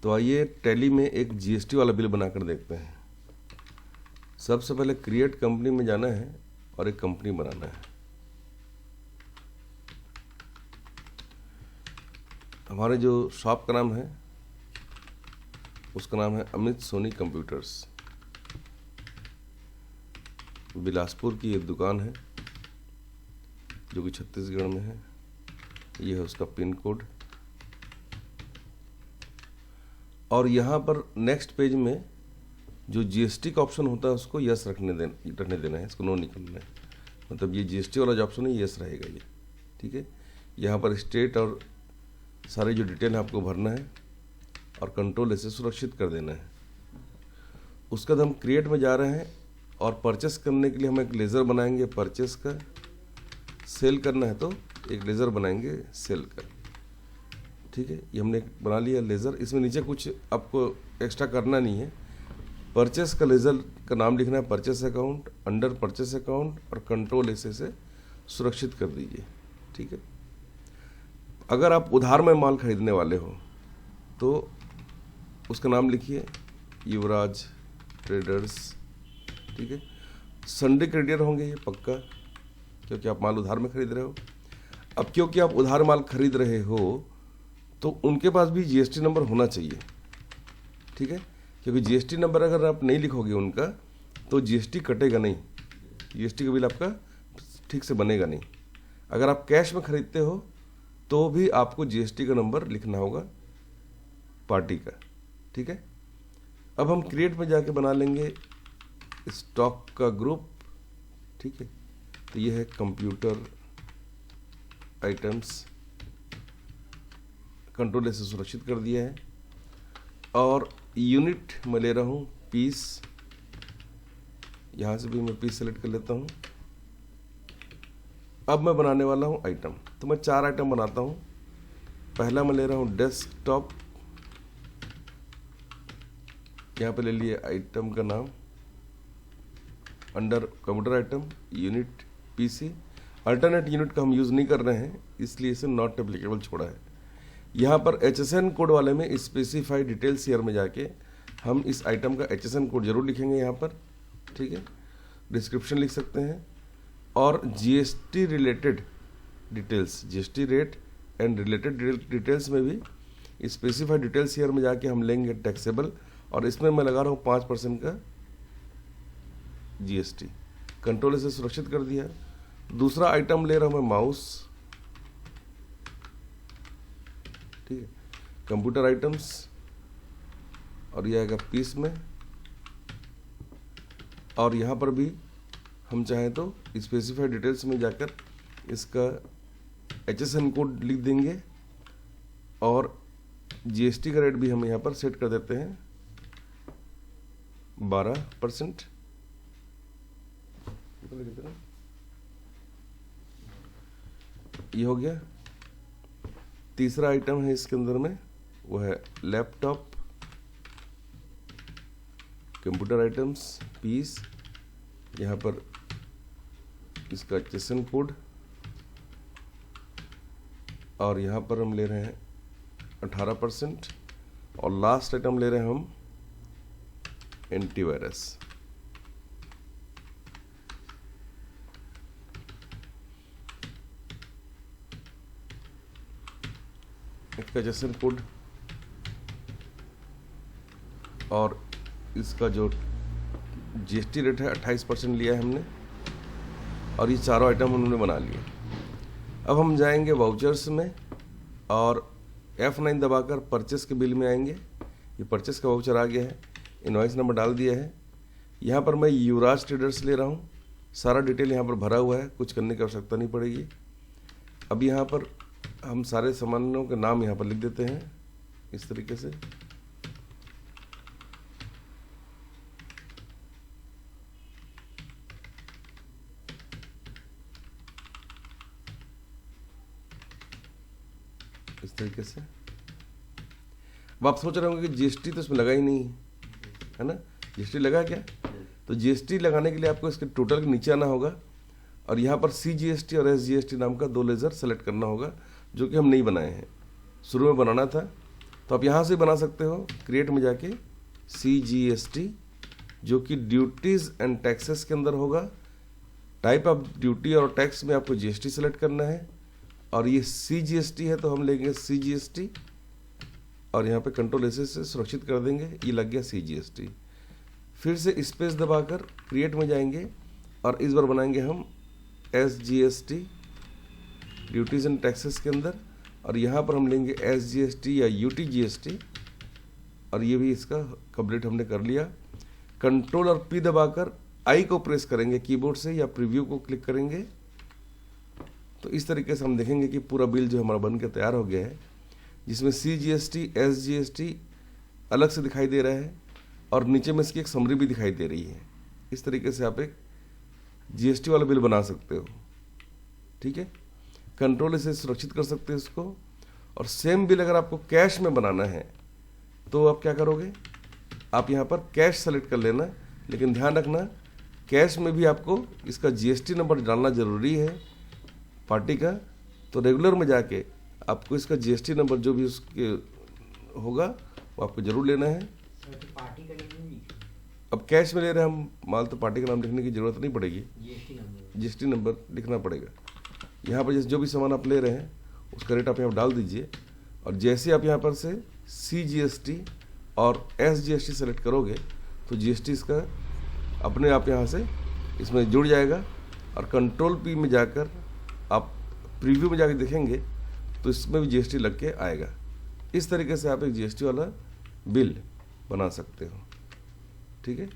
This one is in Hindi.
तो आइए टैली में एक जीएसटी वाला बिल बनाकर देखते हैं। सबसे पहले क्रिएट कंपनी में जाना है और एक कंपनी बनाना है। हमारे जो शॉप का नाम है उसका नाम है अमित सोनी कंप्यूटर्स। बिलासपुर की एक दुकान है जो कि छत्तीसगढ़ में है। ये है उसका पिन कोड। और यहाँ पर नेक्स्ट पेज में जो जीएसटी का ऑप्शन होता है उसको यस रहने देना है, इसको नो नहीं करना है। मतलब ये जीएसटी वाला जो ऑप्शन है यस रहेगा ये, ठीक है। यहाँ पर स्टेट और सारे जो डिटेल है आपको भरना है और कंट्रोल ऐसे सुरक्षित कर देना है। उसके बाद हम क्रिएट में जा रहे हैं और परचेस करने के लिए हम एक लेज़र बनाएंगे परचेस का। सेल करना है तो एक लेज़र बनाएंगे सेल का, ठीक है। ये हमने बना लिया लेज़र। इसमें नीचे कुछ आपको एक्स्ट्रा करना नहीं है। परचेस का लेज़र का नाम लिखना है purchase account, under purchase account और कंट्रोल ऐसे से सुरक्षित कर दीजिए, ठीक है। अगर आप उधार में माल खरीदने वाले हो तो उसका नाम लिखिए युवराज ट्रेडर्स, ठीक है। संडे क्रेडिटर होंगे ये पक्का, क्योंकि आप माल उधार में खरीद रहे हो। अब क्योंकि आप उधार माल खरीद रहे हो तो उनके पास भी जीएसटी नंबर होना चाहिए, ठीक है। क्योंकि जीएसटी नंबर अगर आप नहीं लिखोगे उनका तो जीएसटी कटेगा नहीं, जीएसटी का बिल आपका ठीक से बनेगा नहीं। अगर आप कैश में खरीदते हो तो भी आपको जीएसटी का नंबर लिखना होगा पार्टी का, ठीक है। अब हम क्रिएट में जाके बना लेंगे स्टॉक का ग्रुप, ठीक है। तो ये है कंप्यूटर आइटम्स, कंट्रोल से सुरक्षित कर दिया है। और यूनिट मैं ले रहा हूँ पीस, यहाँ से भी मैं पीस सेलेक्ट कर लेता हूँ। अब मैं बनाने वाला हूँ आइटम, तो मैं 4 आइटम बनाता हूँ। पहला मैं ले रहा हूँ डेस्कटॉप, यहाँ पे ले लिए आइटम का नाम under computer item unit PC. Alternate unit का हम यूज़ नहीं कर रहे हैं इसलिए इसे नॉट एप्लीकेबल छोड़ा है। यहाँ पर HSN कोड वाले में स्पेसिफाई डिटेल्स हियर में जाके हम इस आइटम का HSN कोड जरूर लिखेंगे यहाँ पर, ठीक है। डिस्क्रिप्शन लिख सकते हैं और GST related details, GST rate and related details में भी स्पेसिफाई डिटेल्स हियर में जाके हम लेंगे टैक्सेबल। और इसमें मैं लगा रहा हूँ 5% का जीएसटी। कंट्रोल से सुरक्षित कर दिया। दूसरा आइटम ले रहा हूँ मैं माउस, ठीक है, कंप्यूटर आइटम्स, और यह आएगा पीस में। और यहाँ पर भी हम चाहें तो स्पेसिफाइड डिटेल्स में जाकर इसका HSN कोड लिख देंगे और जीएसटी का रेट भी हम यहाँ पर सेट कर देते हैं 12%। ये हो गया। तीसरा आइटम है इसके अंदर में, वो है लैपटॉप, कंप्यूटर आइटम्स, पीस, यहाँ पर इसका HSN कोड, और यहाँ पर हम ले रहे हैं 18%। और लास्ट आइटम ले रहे हैं हम एंटीवायरस। इसका HSN कोड और इसका जो जीएसटी रेट है 28% लिया है हमने। और ये चारों आइटम उन्होंने बना लिए। अब हम जाएंगे वाउचर्स में और F9 दबाकर परचेस के बिल में आएंगे। ये परचेस का वाउचर आ गया है, इनवॉइस नंबर डाल दिया है। यहाँ पर मैं युवराज ट्रेडर्स ले रहा हूँ। सारा डिटेल यहाँ पर भरा हुआ है, कुछ करने की आवश्यकता नहीं पड़ेगी। अब यहाँ पर हम सारे सामानों के नाम यहाँ पर लिख देते हैं इस तरीके से। इस तरीके से। अब आप सोच रहे होंगे कि जीएसटी तो इसमें लगा ही नहीं है ना, जीएसटी लगा क्या? तो जीएसटी लगाने के लिए आपको इसके टोटल के नीचे आना होगा और यहाँ पर CGST और SGST नाम का 2 लेज़र सेलेक्ट करना होगा, जो कि हम नहीं बनाए हैं। शुरू में बनाना था तो आप यहाँ से बना सकते हो क्रिएट में जाके CGST, जो कि ड्यूटीज़ एंड टैक्सेस के अंदर होगा। टाइप ऑफ ड्यूटी और टैक्स में आपको GST सेलेक्ट करना है, और ये CGST है तो हम लेंगे CGST, और यहाँ पे कंट्रोल से सुरक्षित कर देंगे, ये लग गया CGST। फिर से स्पेस दबाकर क्रिएट में जाएंगे और इस बार बनाएंगे हम SGST ड्यूटीज़ एंड टैक्सेस के अंदर, और यहाँ पर हम लेंगे SGST या UTGST, और ये भी इसका कंप्लीट हमने कर लिया। कंट्रोल और P दबाकर आई को प्रेस करेंगे कीबोर्ड से या प्रीव्यू को क्लिक करेंगे, तो इस तरीके से हम देखेंगे कि पूरा बिल जो हमारा बन के तैयार हो गया है, जिसमें CGST SGST अलग से दिखाई दे रहा है और नीचे में इसकी एक समरी भी दिखाई दे रही है। इस तरीके से आप एक GST वाला बिल बना सकते हो, ठीक है। कंट्रोल से सुरक्षित कर सकते हैं इसको। और सेम बिल अगर आपको कैश में बनाना है तो आप क्या करोगे, आप यहाँ पर कैश सेलेक्ट कर लेना, लेकिन ध्यान रखना कैश में भी आपको इसका GST नंबर डालना ज़रूरी है पार्टी का। तो रेगुलर में जाके आपको इसका GST नंबर जो भी उसके होगा वो आपको ज़रूर लेना है। तो पार्टी का नाम नहीं लिखना। अब कैश में ले रहे हैं हम माल, तो पार्टी का नाम लिखने की ज़रूरत नहीं पड़ेगी, GST नंबर लिखना पड़ेगा। यहाँ पर जैसे जो भी सामान आप ले रहे हैं उसका रेट आप यहाँ डाल दीजिए, और जैसे आप यहाँ पर से CGST और SGST सेलेक्ट करोगे तो GST इसका अपने आप यहाँ से इसमें जुड़ जाएगा। और कंट्रोल P में जाकर आप प्रीव्यू में जाकर देखेंगे तो इसमें भी GST लग के आएगा। इस तरीके से आप एक GST वाला बिल बना सकते हो, ठीक है।